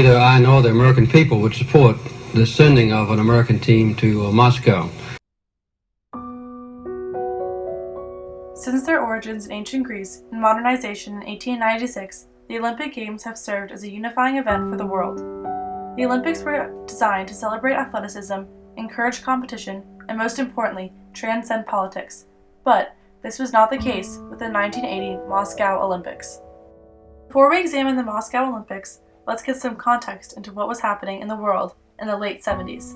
neither I nor the American people would support the sending of an American team to Moscow. Since their origins in ancient Greece and modernization in 1896, the Olympic Games have served as a unifying event for the world. The Olympics were designed to celebrate athleticism, encourage competition, and most importantly, transcend politics. But this was not the case with the 1980 Moscow Olympics. Before we examine the Moscow Olympics, let's get some context into what was happening in the world in the late 70s.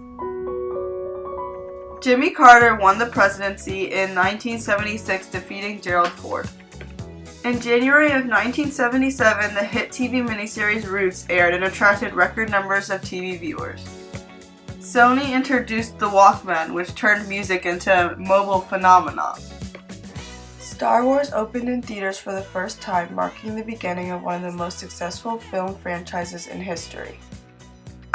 Jimmy Carter won the presidency in 1976, defeating Gerald Ford. In January of 1977, the hit TV miniseries Roots aired and attracted record numbers of TV viewers. Sony introduced the Walkman, which turned music into a mobile phenomenon. Star Wars opened in theaters for the first time, marking the beginning of one of the most successful film franchises in history.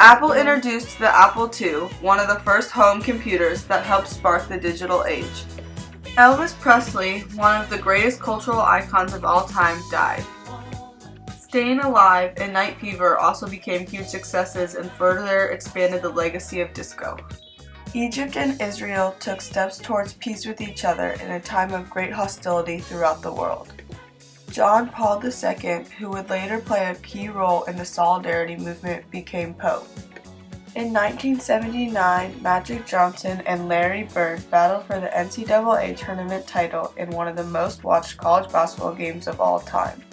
Apple introduced the Apple II, one of the first home computers that helped spark the digital age. Elvis Presley, one of the greatest cultural icons of all time, died. Staying Alive and Night Fever also became huge successes and further expanded the legacy of disco. Egypt and Israel took steps towards peace with each other in a time of great hostility throughout the world. John Paul II, who would later play a key role in the Solidarity movement, became Pope. In 1979, Magic Johnson and Larry Bird battled for the NCAA tournament title in one of the most watched college basketball games of all time.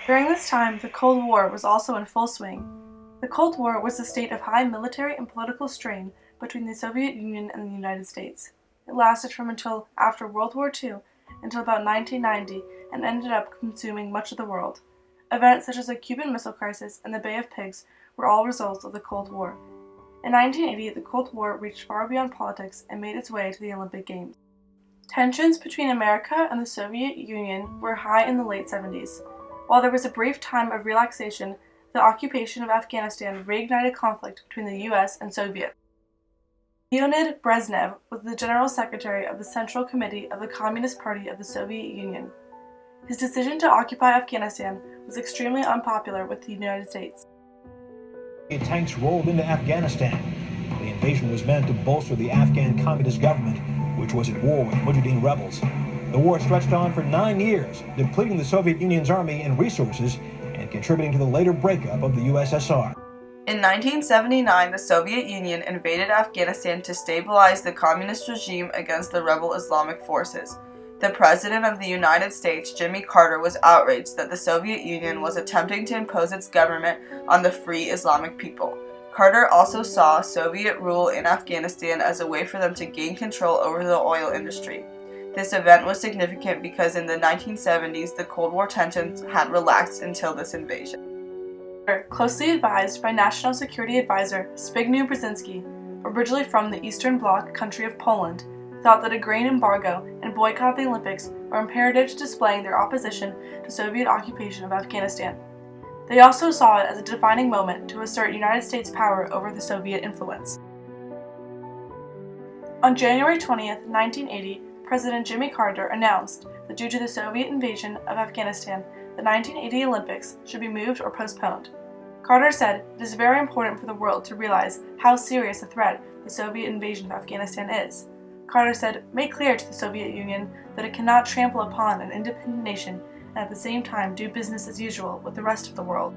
During this time, the Cold War was also in full swing. The Cold War was a state of high military and political strain between the Soviet Union and the United States. It lasted from until after World War II until about 1990 and ended up consuming much of the world. Events such as the Cuban Missile Crisis and the Bay of Pigs were all results of the Cold War. In 1980, the Cold War reached far beyond politics and made its way to the Olympic Games. Tensions between America and the Soviet Union were high in the late 70s. While there was a brief time of relaxation, the occupation of Afghanistan reignited conflict between the U.S. and Soviets. Leonid Brezhnev was the General Secretary of the Central Committee of the Communist Party of the Soviet Union. His decision to occupy Afghanistan was extremely unpopular with the United States. Tanks rolled into Afghanistan. The invasion was meant to bolster the Afghan communist government, which was at war with Mujahideen rebels. The war stretched on for 9 years, depleting the Soviet Union's army and resources and contributing to the later breakup of the USSR. In 1979, the Soviet Union invaded Afghanistan to stabilize the communist regime against the rebel Islamic forces. The President of the United States, Jimmy Carter, was outraged that the Soviet Union was attempting to impose its government on the free Islamic people. Carter also saw Soviet rule in Afghanistan as a way for them to gain control over the oil industry. This event was significant because in the 1970s, the Cold War tensions had relaxed until this invasion. Closely advised by National Security Advisor Zbigniew Brzezinski, originally from the Eastern Bloc country of Poland, thought that a grain embargo and boycott of the Olympics were imperative to displaying their opposition to Soviet occupation of Afghanistan. They also saw it as a defining moment to assert United States power over the Soviet influence. On January 20th, 1980, President Jimmy Carter announced that due to the Soviet invasion of Afghanistan, the 1980 Olympics should be moved or postponed. Carter said, "It is very important for the world to realize how serious a threat the Soviet invasion of Afghanistan is." Carter said, "Make clear to the Soviet Union that it cannot trample upon an independent nation and at the same time do business as usual with the rest of the world."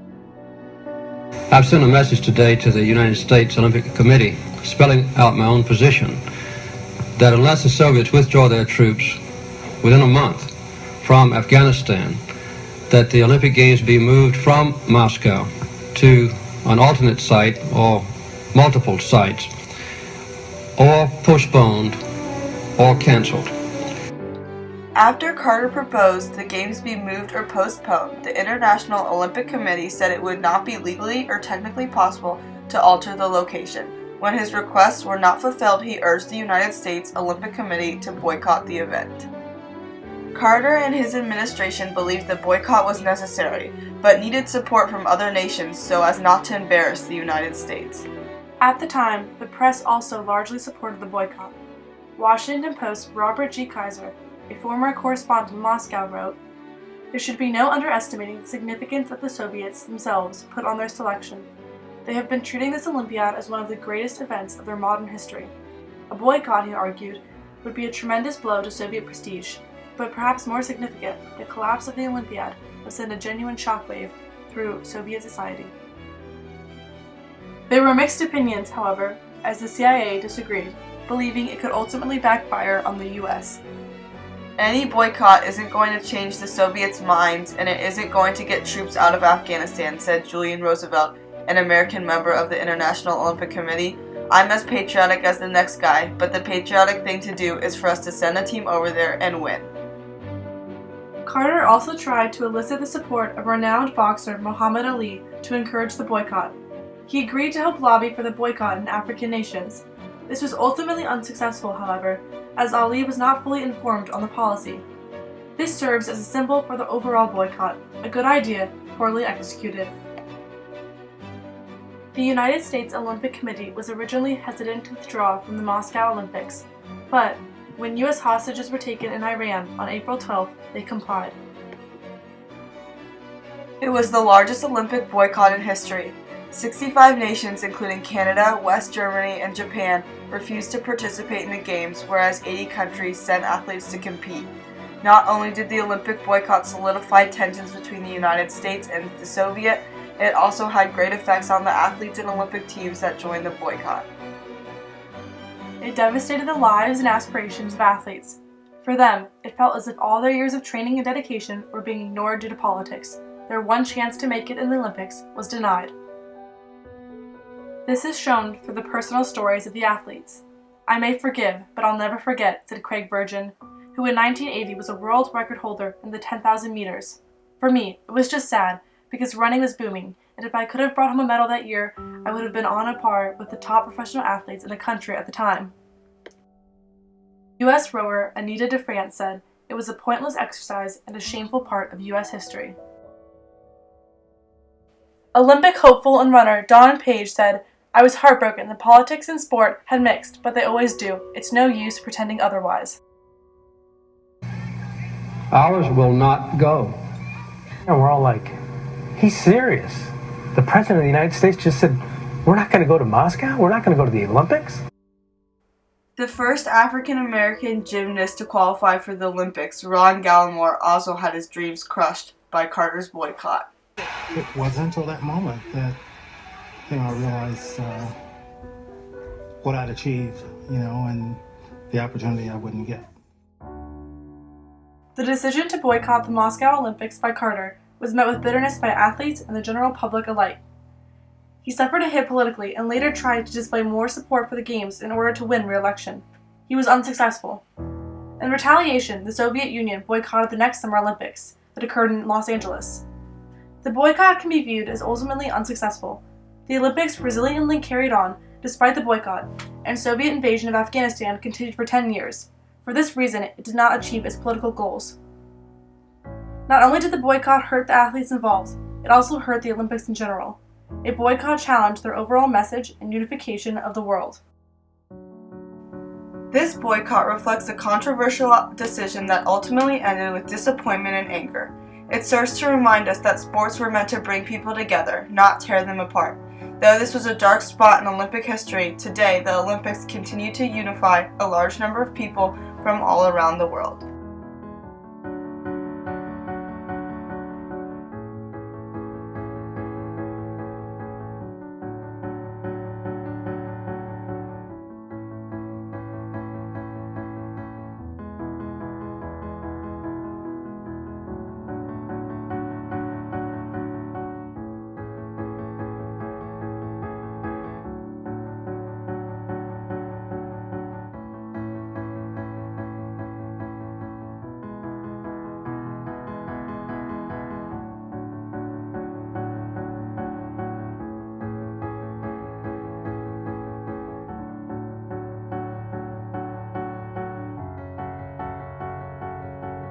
I've sent a message today to the United States Olympic Committee spelling out my own position that unless the Soviets withdraw their troops within a month from Afghanistan, that the Olympic Games be moved from Moscow to an alternate site or multiple sites, or postponed or canceled. After Carter proposed the Games be moved or postponed, the International Olympic Committee said it would not be legally or technically possible to alter the location. When his requests were not fulfilled, he urged the United States Olympic Committee to boycott the event. Carter and his administration believed the boycott was necessary, but needed support from other nations so as not to embarrass the United States. At the time, the press also largely supported the boycott. Washington Post Robert G. Kaiser, a former correspondent in Moscow, wrote, "There should be no underestimating the significance that the Soviets themselves put on their selection. They have been treating this Olympiad as one of the greatest events of their modern history. A boycott," he argued, "would be a tremendous blow to Soviet prestige, but perhaps more significant, the collapse of the Olympiad would send a genuine shockwave through Soviet society." There were mixed opinions, however, as the CIA disagreed, believing it could ultimately backfire on the US. Any boycott isn't going to change the Soviets' minds, and it isn't going to get troops out of Afghanistan, said Julian Roosevelt, an American member of the International Olympic Committee. "I'm as patriotic as the next guy, but the patriotic thing to do is for us to send a team over there and win." Carter also tried to elicit the support of renowned boxer Muhammad Ali to encourage the boycott. He agreed to help lobby for the boycott in African nations. This was ultimately unsuccessful, however, as Ali was not fully informed on the policy. This serves as a symbol for the overall boycott, a good idea, poorly executed. The United States Olympic Committee was originally hesitant to withdraw from the Moscow Olympics, but when U.S. hostages were taken in Iran on April 12th, they complied. It was the largest Olympic boycott in history. 65 nations, including Canada, West Germany, and Japan, refused to participate in the Games, whereas 80 countries sent athletes to compete. Not only did the Olympic boycott solidify tensions between the United States and the Soviet, it also had great effects on the athletes and Olympic teams that joined the boycott. It devastated the lives and aspirations of athletes. For them, it felt as if all their years of training and dedication were being ignored due to politics. Their one chance to make it in the Olympics was denied. This is shown through the personal stories of the athletes. "I may forgive, but I'll never forget," said Craig Virgin, who in 1980 was a world record holder in the 10,000 meters. "For me, it was just sad, because running was booming, and if I could have brought home a medal that year, I would have been on a par with the top professional athletes in the country at the time." U.S. rower Anita DeFrance said, "It was a pointless exercise and a shameful part of U.S. history." Olympic hopeful and runner Don Page said, "I was heartbroken. The politics in sport had mixed, but they always do. It's no use pretending otherwise." Ours will not go. And we're all like, he's serious. The President of the United States just said, we're not going to go to Moscow? We're not going to go to the Olympics? The first African-American gymnast to qualify for the Olympics, Ron Gallimore, also had his dreams crushed by Carter's boycott. It wasn't until that moment that I realized what I'd achieved, and the opportunity I wouldn't get. The decision to boycott the Moscow Olympics by Carter was met with bitterness by athletes and the general public alike. He suffered a hit politically and later tried to display more support for the Games in order to win re-election. He was unsuccessful. In retaliation, the Soviet Union boycotted the next Summer Olympics that occurred in Los Angeles. The boycott can be viewed as ultimately unsuccessful. The Olympics resiliently carried on despite the boycott, and Soviet invasion of Afghanistan continued for 10 years. For this reason, it did not achieve its political goals. Not only did the boycott hurt the athletes involved, it also hurt the Olympics in general. A boycott challenged their overall message and unification of the world. This boycott reflects a controversial decision that ultimately ended with disappointment and anger. It serves to remind us that sports were meant to bring people together, not tear them apart. Though this was a dark spot in Olympic history, today the Olympics continue to unify a large number of people from all around the world.